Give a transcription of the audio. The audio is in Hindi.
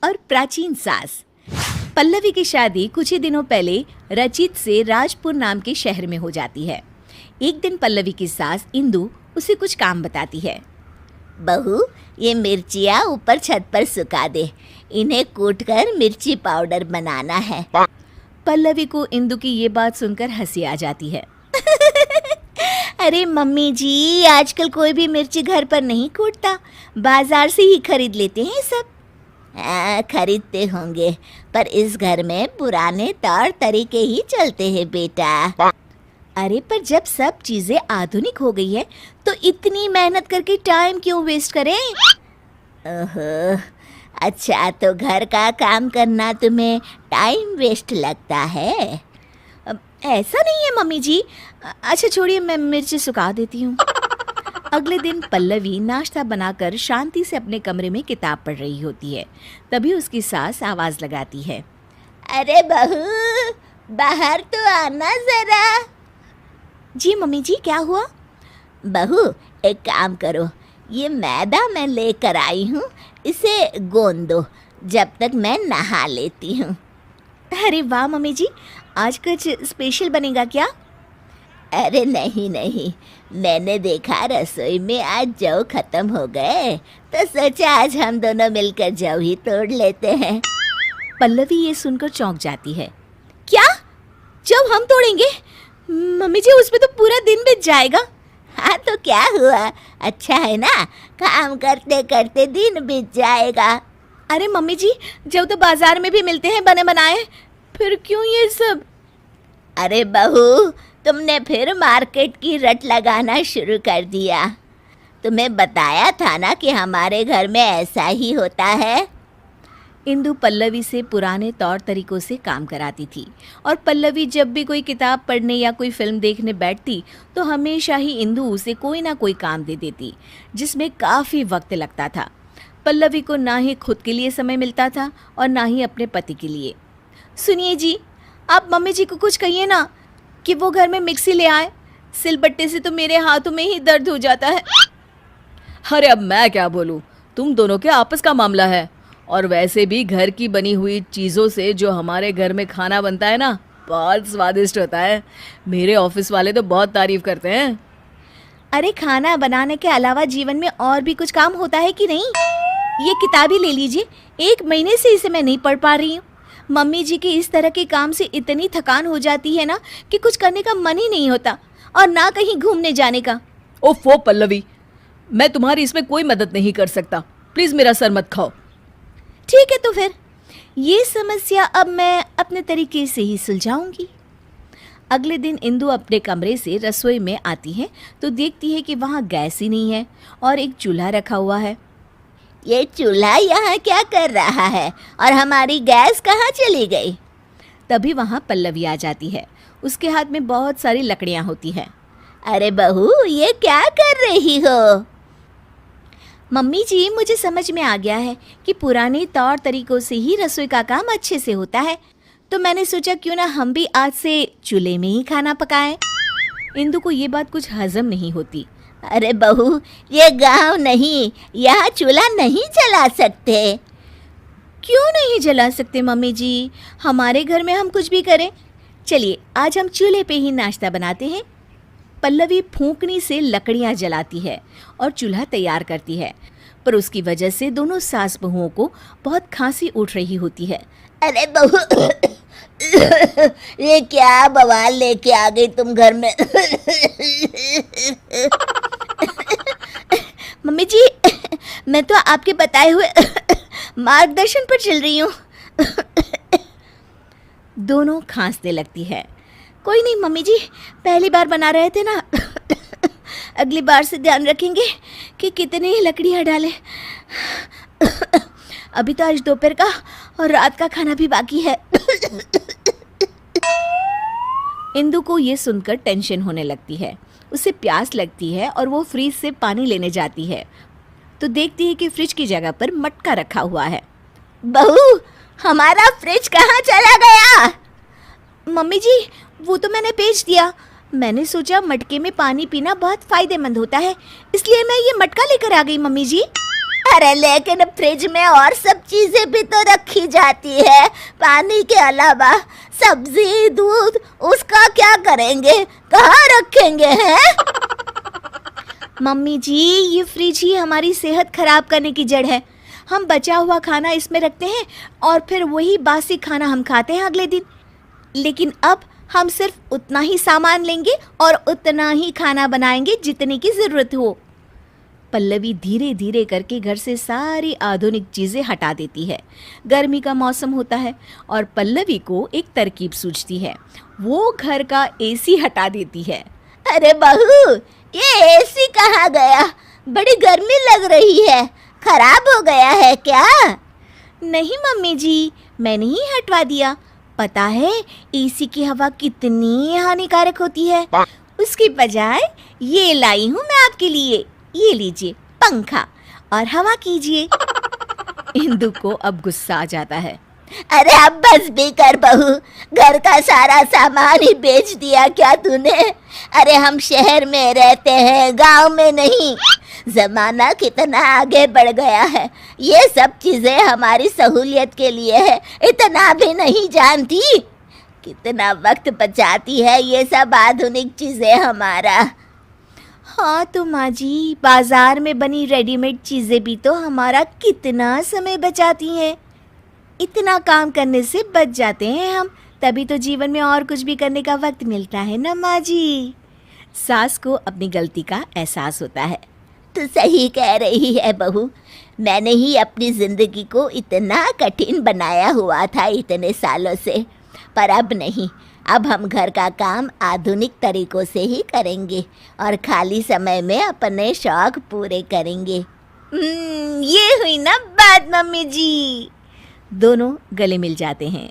और प्राचीन सास। पल्लवी की शादी कुछ ही दिनों पहले रचित से राजपुर नाम के शहर में हो जाती है। एक दिन पल्लवी की सास इंदु उसे कुछ काम बताती है। बहू, ये मिर्चियाँ ऊपर छत पर सुखा दे, इन्हें कूटकर मिर्ची पाउडर बनाना है। पल्लवी को इंदु की ये बात सुनकर हंसी आ जाती है। अरे मम्मी जी, आजकल कोई भी मिर्ची घर पर नहीं कूटता, बाजार से ही खरीद लेते हैं सब। खरीदते होंगे, पर इस घर में पुराने तौर तरीके ही चलते हैं बेटा। अरे पर जब सब चीजें आधुनिक हो गई है तो इतनी मेहनत करके टाइम क्यों वेस्ट करें? ओहो, अच्छा तो घर का काम करना तुम्हें टाइम वेस्ट लगता है? ऐसा नहीं है मम्मी जी। अच्छा छोड़िए, मैं मिर्ची सुखा देती हूँ। अगले दिन पल्लवी नाश्ता बनाकर शांति से अपने कमरे में किताब पढ़ रही होती है। तभी उसकी सास आवाज लगाती है। अरे बहू, बाहर तो आना जरा। जी मम्मी जी, क्या हुआ? बहू, एक काम करो, ये मैदा मैं लेकर आई हूँ, इसे गोंद दो जब तक मैं नहा लेती हूँ। अरे वाह मम्मी जी, आज कुछ स्पेशल बनेगा क्या? अरे नहीं नहीं, मैंने देखा रसोई में आज जौ खत्म हो गए, तो सोचा आज हम दोनों मिलकर जौ ही तोड़ लेते हैं। पल्लवी ये सुनकर चौंक जाती है। क्या? जौ हम तोड़ेंगे? मम्मी जी, उसमें तो पूरा दिन बीत जाएगा। हाँ तो क्या हुआ, अच्छा है ना, काम करते करते दिन बीत जाएगा। अरे मम्मी जी, जौ तो बाजार में भी मिलते हैं बने बनाए, फिर क्यों ये सब? अरे बहू, तुमने फिर मार्केट की रट लगाना शुरू कर दिया। तुम्हें बताया था ना कि हमारे घर में ऐसा ही होता है। इंदु पल्लवी से पुराने तौर तरीकों से काम कराती थी और पल्लवी जब भी कोई किताब पढ़ने या कोई फिल्म देखने बैठती तो हमेशा ही इंदु उसे कोई ना कोई काम दे देती, जिसमें काफ़ी वक्त लगता था। पल्लवी को ना ही खुद के लिए समय मिलता था और ना ही अपने पति के लिए। सुनिए जी, आप मम्मी जी को कुछ कहिए ना कि वो घर में मिक्सी ले आए, सिलबट्टे से तो मेरे हाथों में ही दर्द हो जाता है। अरे अब मैं क्या बोलूं, तुम दोनों के आपस का मामला है। और वैसे भी घर की बनी हुई चीज़ों से जो हमारे घर में खाना बनता है ना, बहुत स्वादिष्ट होता है। मेरे ऑफिस वाले तो बहुत तारीफ करते हैं। अरे खाना बनाने के अलावा जीवन में और भी कुछ काम होता है कि नहीं? ये किताब ही ले लीजिए, 1 महीने से इसे मैं नहीं पढ़ पा रही हूँ। मम्मी जी के इस तरह के काम से इतनी थकान हो जाती है ना कि कुछ करने का मन ही नहीं होता, और ना कहीं घूमने जाने का। ओफो पल्लवी, मैं तुम्हारी इसमें कोई मदद नहीं कर सकता, प्लीज़ मेरा सर मत खाओ। ठीक है, तो फिर ये समस्या अब मैं अपने तरीके से ही सुलझाऊंगी। अगले दिन इंदु अपने कमरे से रसोई में आती है तो देखती है कि वहाँ गैस ही नहीं है और एक चूल्हा रखा हुआ है। ये चूल्हा यहाँ क्या कर रहा है और हमारी गैस कहाँ चली गई? तभी वहाँ पल्लवी आ जाती है। उसके हाथ में बहुत सारी लकड़ियाँ होती हैं। अरे बहू, ये क्या कर रही हो? मम्मी जी, मुझे समझ में आ गया है कि पुराने तौर तरीकों से ही रसोई का काम अच्छे से होता है, तो मैंने सोचा क्यों ना हम भी आज से चूल्हे में ही खाना पकाएं। इंदु को ये बात कुछ हजम नहीं होती। अरे बहू, ये गांव नहीं, यहाँ चूल्हा नहीं जला सकते। क्यों नहीं जला सकते मम्मी जी? हमारे घर में हम कुछ भी करें। चलिए आज हम चूल्हे पे ही नाश्ता बनाते हैं। पल्लवी फूंकनी से लकड़ियाँ जलाती है और चूल्हा तैयार करती है, पर उसकी वजह से दोनों सास बहुओं को बहुत खांसी उठ रही होती है। अरे बहू, ये क्या बवाल लेके आ गई तुम घर में? मम्मी जी, मैं तो आपके बताए हुए मार्गदर्शन पर चल रही हूँ। दोनों खांसने लगती है। कोई नहीं मम्मी जी, पहली बार बना रहे थे ना, अगली बार से ध्यान रखेंगे कि कितनी लकड़ियाँ डालें। अभी तो आज दोपहर का और रात का खाना भी बाकी है। इंदु को ये सुनकर टेंशन होने लगती है। उसे प्यास लगती है और वो फ्रिज से पानी लेने जाती है तो देखती है कि फ्रिज की जगह पर मटका रखा हुआ है। बहू, हमारा फ्रिज कहाँ चला गया? मम्मी जी, वो तो मैंने बेच दिया। मैंने सोचा मटके में पानी पीना बहुत फायदेमंद होता है, इसलिए मैं ये मटका लेकर आ गई मम्मी जी। अरे लेकिन फ्रिज में और सब चीजें भी तो रखी जाती है, पानी के अलावा सब्जी दूध, उसका क्या करेंगे, कहाँ रखेंगे हैं? मम्मी जी, ये फ्रिज ही हमारी सेहत खराब करने की जड़ है। हम बचा हुआ खाना इसमें रखते हैं और फिर वही बासी खाना हम खाते हैं अगले दिन। लेकिन अब हम सिर्फ उतना ही सामान लेंगे और उतना ही खाना बनाएंगे जितने की ज़रूरत हो। पल्लवी धीरे धीरे करके घर से सारी आधुनिक चीज़ें हटा देती है। गर्मी का मौसम होता है और पल्लवी को एक तरकीब सूझती है। वो घर का एसी हटा देती है। अरे बहू, ये एसी कहाँ गया? बड़ी गर्मी लग रही है, खराब हो गया है क्या? नहीं मम्मी जी, मैंने ही हटवा दिया। पता है एसी की हवा कितनी हानिकारक होती है। उसकी बजाय ये लाई हूँ मैं आपके लिए। ये लीजिए पंखा और हवा कीजिए। इंदु को अब गुस्सा आ जाता है। अरे अब बस भी कर बहू, घर का सारा सामान ही बेच दिया क्या तूने? अरे हम शहर में रहते हैं, गांव में नहीं। जमाना कितना आगे बढ़ गया है, ये सब चीजें हमारी सहूलियत के लिए है, इतना भी नहीं जानती? कितना वक्त बचाती है ये सब आधुनिक चीजें हमारा। हाँ तो माँ जी, बाजार में बनी रेडीमेड चीज़ें भी तो हमारा कितना समय बचाती हैं। इतना काम करने से बच जाते हैं हम, तभी तो जीवन में और कुछ भी करने का वक्त मिलता है ना माँ जी। सास को अपनी गलती का एहसास होता है। तू सही कह रही है बहू, मैंने ही अपनी जिंदगी को इतना कठिन बनाया हुआ था इतने सालों से, पर अब नहीं। अब हम घर का काम आधुनिक तरीकों से ही करेंगे और खाली समय में अपने शौक पूरे करेंगे। ये हुई ना बात मम्मी जी। दोनों गले मिल जाते हैं